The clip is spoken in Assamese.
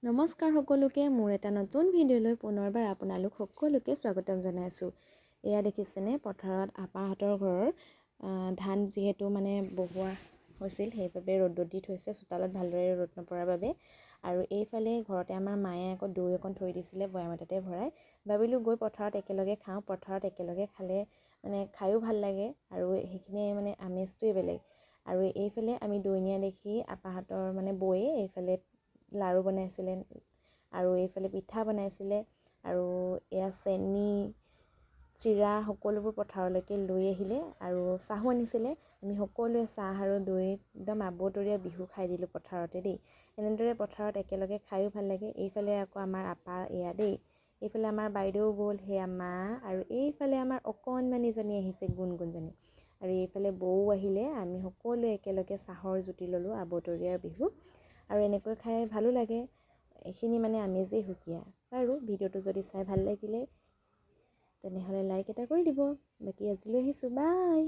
নমস্কাৰ সকলোকে মোৰ এটা নতুন ভিডিঅ'লৈ পুনৰবাৰ আপোনালোক সকলোকে স্বাগতম জনাইছোঁ। এয়া দেখিছেনে পথাৰত আপাহঁতৰ ঘৰৰ ধান যিহেতু মানে বহোৱা হৈছিল সেইবাবে ৰ'দত দি থৈছে চোতালত ভালদৰে ৰ'দ নপৰাৰ বাবে। আৰু এইফালে ঘৰতে আমাৰ মায়ে আকৌ দৈ অকণ থৈ দিছিলে বৈয়াম এটাতে ভৰাই। ভাবিলোঁ গৈ পথাৰত একেলগে খাওঁ, পথাৰত একেলগে খালে মানে খায়ো ভাল লাগে আৰু সেইখিনি মানে আমেজটোৱে বেলেগ। আৰু এইফালে আমি দৈ নিয়া দেখি আপাহঁতৰ মানে বৈয়ে এইফালে লাৰু বনাইছিলে আৰু এইফালে পিঠা বনাইছিলে আৰু এয়া চেনি চিৰা সকলোবোৰ পথাৰলৈকে লৈ আহিলে আৰু চাহো আনিছিলে। আমি সকলোৱে চাহ আৰু দৈ একদম আবতৰীয়া বিহু খাই দিলোঁ পথাৰতে দেই। এনেদৰে পথাৰত একেলগে খায়ো ভাল লাগে। এইফালে আকৌ আমাৰ আপা এয়া দেই, এইফালে আমাৰ বাইদেউ গ'ল, সেয়া মা আৰু এইফালে আমাৰ অকণমানিজনী আহিছে গুণগুণজনী আৰু এইফালে বৌ আহিলে। আমি সকলোৱে একেলগে চাহৰ জুতি ল'লোঁ আবতৰীয়াৰ বিহু আৰু এনেকৈ খাই ভালো লাগে। এইখিনি মানে আমেজেই সুকীয়া। বাৰু ভিডিঅ'টো যদি চাই ভাল লাগিলে তেনেহ'লে লাইক এটা কৰি দিব। বাকী আজিলৈ আহিছোঁ, বাই।